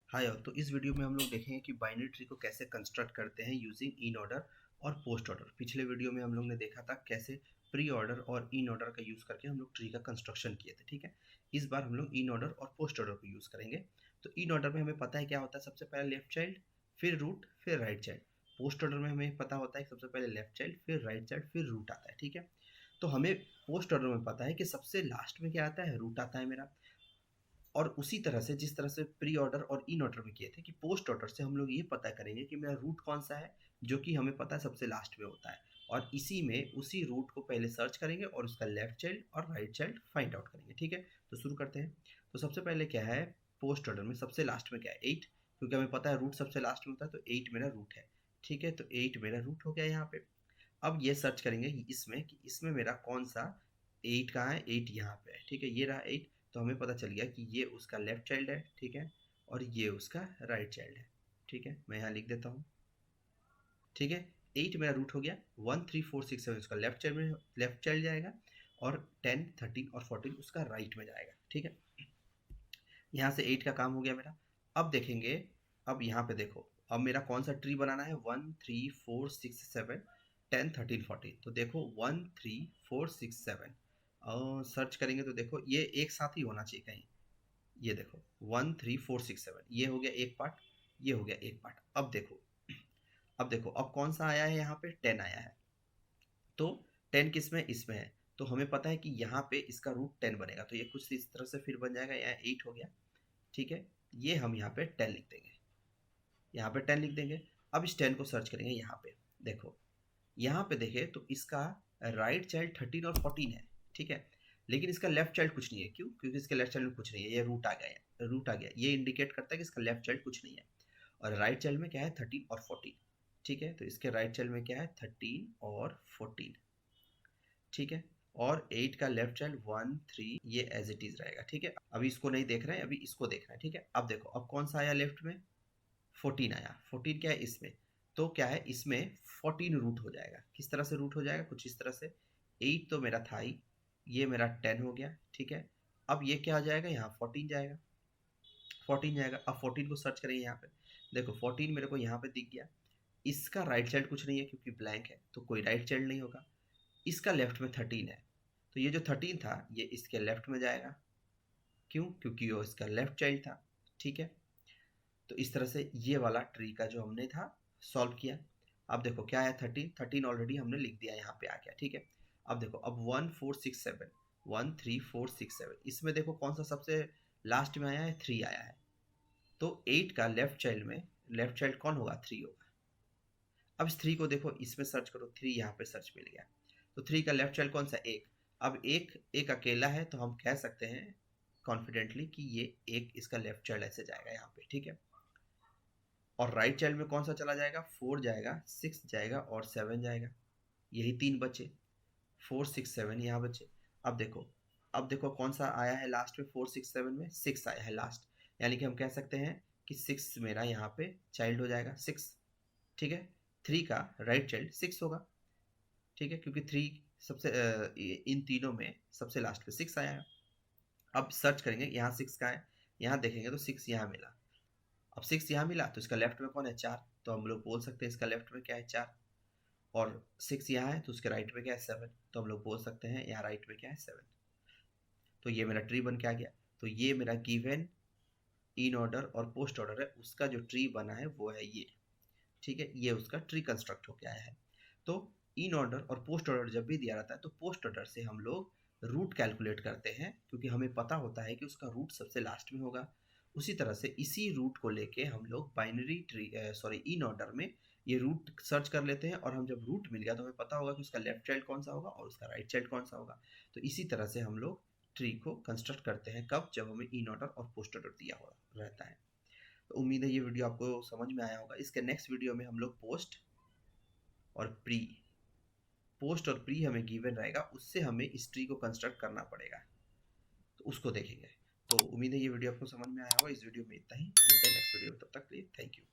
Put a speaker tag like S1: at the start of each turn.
S1: Hi all. तो इस video में हम लोग देखेंगे कि बाइनरी ट्री को कैसे कंस्ट्रक्ट करते हैं यूजिंग इन ऑर्डर और पोस्ट ऑर्डर। पिछले वीडियो में हम लोग ने देखा था कैसे प्री ऑर्डर और इन ऑर्डर का यूज़ करके हम लोग ट्री का कंस्ट्रक्शन किए थे। ठीक है, इस बार हम लोग इन ऑर्डर और पोस्ट ऑर्डर को यूज़ करेंगे। तो इन ऑर्डर में हमें पता है क्या होता है, सबसे पहले लेफ्ट चाइल्ड, फिर रूट, फिर राइट चाइल्ड। पोस्ट ऑर्डर में हमें पता होता है सबसे पहले लेफ्ट चाइल्ड, फिर राइट चाइल्ड, फिर रूट आता है। ठीक है, तो हमें पोस्ट ऑर्डर में पता है कि सबसे लास्ट में क्या आता है, रूट आता है मेरा। और उसी तरह से जिस तरह से प्री ऑर्डर और इन ऑर्डर में किए थे कि पोस्ट ऑर्डर से हम लोग ये पता करेंगे कि मेरा रूट कौन सा है, जो कि हमें पता है सबसे लास्ट में होता है। और इसी में उसी रूट को पहले सर्च करेंगे और उसका लेफ्ट चाइल्ड और राइट चाइल्ड फाइंड आउट करेंगे। ठीक है, तो शुरू करते हैं। तो सबसे पहले क्या है, पोस्ट ऑर्डर में सबसे लास्ट में क्या है, 8, क्योंकि हमें पता है रूट सबसे लास्ट में होता है, तो 8 मेरा रूट है। ठीक है, तो 8 मेरा रूट हो गया यहाँ पे। अब ये सर्च करेंगे इसमें कि इसमें मेरा कौन सा 8 कहाँ है, 8 यहाँ पे है। ठीक है, ये रहा 8, तो हमें पता चल गया कि ये उसका लेफ्ट चाइल्ड है। ठीक है, और ये उसका राइट चाइल्ड है। ठीक है, मैं यहाँ लिख देता हूँ। ठीक है, 8 मेरा रूट हो गया, 1 3 4 6 7 उसका लेफ्ट चाइल्ड में, लेफ्ट चाइल्ड जाएगा, और 10 13 और 14 उसका राइट में जाएगा। ठीक है, यहाँ से 8 का काम हो गया मेरा। अब देखेंगे, अब यहाँ पे देखो, अब मेरा कौन सा ट्री बनाना है, 1 3 4 6 7 10 13 14। तो देखो 1 3 4 6 7 सर्च करेंगे तो देखो ये एक साथ ही होना चाहिए कहीं। ये देखो 1 3 4 6 7, ये हो गया एक पार्ट, ये हो गया एक पार्ट। अब देखो अब कौन सा आया है, यहाँ पे 10 आया है। तो 10 किस में, इसमें है। तो हमें पता है कि यहाँ पे इसका रूट 10 बनेगा, तो ये कुछ इस तरह से फिर बन जाएगा, यहाँ 8 हो गया। ठीक है, ये हम यहाँ पे 10 लिख देंगे, यहाँ पे 10 लिख देंगे। अब इस 10 को सर्च करेंगे यहाँ पे। देखो यहाँ पे देखें तो इसका राइट चाइल्ड 13 और 14 है। ठीक है, लेकिन इसका लेफ्ट चाइल्ड कुछ नहीं है। क्यों? क्योंकि इसके लेफ्ट चाइल्ड में कुछ नहीं है, ये रूट आ गया है, रूट आ गया, ये इंडिकेट करता है कि इसका लेफ्ट चाइल्ड कुछ नहीं है। और राइट चाइल्ड में क्या है, 13 और 14। ठीक है, तो इसके राइट चाइल्ड में क्या है, 13 और 14। ठीक है, और 8 का लेफ्ट चाइल्ड 1 3, ये एज इट इज रहेगा। ठीक है, अभी इसको नहीं देख रहे हैं, अभी इसको देख रहे हैं। ठीक है, अब देखो अब कौन सा आया लेफ्ट में, 14 आया। 14 क्या है इसमें, तो क्या है इसमें 14 रूट हो जाएगा। किस तरह से रूट हो जाएगा, कुछ इस तरह से। 8 तो मेरा था ही, ये मेरा 10 हो गया। ठीक है, अब ये क्या आ जाएगा, यहाँ 14 जाएगा, 14 जाएगा। अब 14 को सर्च करेंगे यहाँ पे। देखो 14 मेरे को यहाँ पे दिख गया। इसका राइट चाइल्ड कुछ नहीं है क्योंकि ब्लैंक है, तो कोई राइट चाइल्ड नहीं होगा। इसका लेफ्ट में 13 है, तो ये जो 13 था ये इसके लेफ्ट में जाएगा। क्यों? क्योंकि वो इसका लेफ्ट चाइल्ड था। ठीक है, तो इस तरह से ये वाला ट्री का जो हमने था सॉल्व किया। अब देखो क्या है, 13, 13 ऑलरेडी हमने लिख दिया, यहाँ पे आ गया। ठीक है, अब देखो अब 1 4 6 7, 1 3 4 6 7, इसमें देखो कौन सा सबसे लास्ट में आया है, 3 आया है। तो 8 का लेफ्ट चाइल्ड में लेफ्ट चाइल्ड कौन होगा, 3 होगा। अब इस 3 को देखो इसमें सर्च करो, 3 यहाँ पे सर्च मिल गया। तो 3 का लेफ्ट चाइल्ड कौन सा, एक। अब एक एक अकेला है, तो हम कह सकते हैं कॉन्फिडेंटली कि ये एक इसका लेफ्ट चाइल्ड ऐसे जाएगा यहाँ पे। ठीक है, और राइट चाइल्ड में कौन सा चला जाएगा, 4 जाएगा, 6 जाएगा और 7 जाएगा। यही 3 बचे, 4 6 7 यहाँ बचे। अब देखो, अब देखो कौन सा आया है लास्ट में, 4 6 7 में 6 आया है लास्ट। यानी कि हम कह सकते हैं कि 6 मेरा यहाँ पे चाइल्ड हो जाएगा, 6। ठीक है, 3 का राइट चाइल्ड 6 होगा। ठीक है, क्योंकि 3 सबसे इन तीनों में सबसे लास्ट पे 6 आया है। अब सर्च करेंगे यहाँ 6 का है, यहाँ देखेंगे तो 6 यहाँ मिला। अब 6 यहाँ मिला तो इसका लेफ्ट में कौन है, 4। तो हम लोग बोल सकते हैं इसका लेफ्ट में क्या है, 4। और 6 यहाँ है तो उसके राइट में क्या है, 7। तो हम लोग बोल सकते हैं यहाँ राइट में क्या है, 7। तो ये मेरा ट्री बन के आ गया। तो ये मेरा गिवन इन ऑर्डर और पोस्ट ऑर्डर है, उसका जो ट्री बना है वो है ये। ठीक है, ये उसका ट्री कंस्ट्रक्ट होके आया है। तो इन ऑर्डर और पोस्ट ऑर्डर जब भी दिया रहता है तो पोस्ट ऑर्डर से हम लोग रूट कैलकुलेट करते हैं, क्योंकि हमें पता होता है कि उसका रूट सबसे लास्ट में होगा। उसी तरह से इसी रूट को लेके हम लोग बाइनरी ट्री इन ऑर्डर में ये रूट सर्च कर लेते हैं, और हम जब रूट मिल गया तो हमें पता होगा कि उसका लेफ्ट चाइल्ड कौन सा होगा और उसका राइट चाइल्ड कौन सा होगा। तो इसी तरह से हम लोग ट्री को कंस्ट्रक्ट करते हैं, कब, जब हमें इन ऑर्डर और पोस्ट ऑर्डर दिया हुआ रहता है। तो उम्मीद है ये वीडियो आपको समझ में आया होगा। इसके नेक्स्ट वीडियो में हम लोग और प्री पोस्ट और प्री हमें गिवन रहेगा, उससे हमें इस ट्री को कंस्ट्रक्ट करना पड़ेगा, तो उसको देखेंगे। तो उम्मीद है ये वीडियो आपको समझ में आया होगा। इस वीडियो में इतना ही, मिलते हैं नेक्स्ट वीडियो में, तब तक के लिए थैंक यू।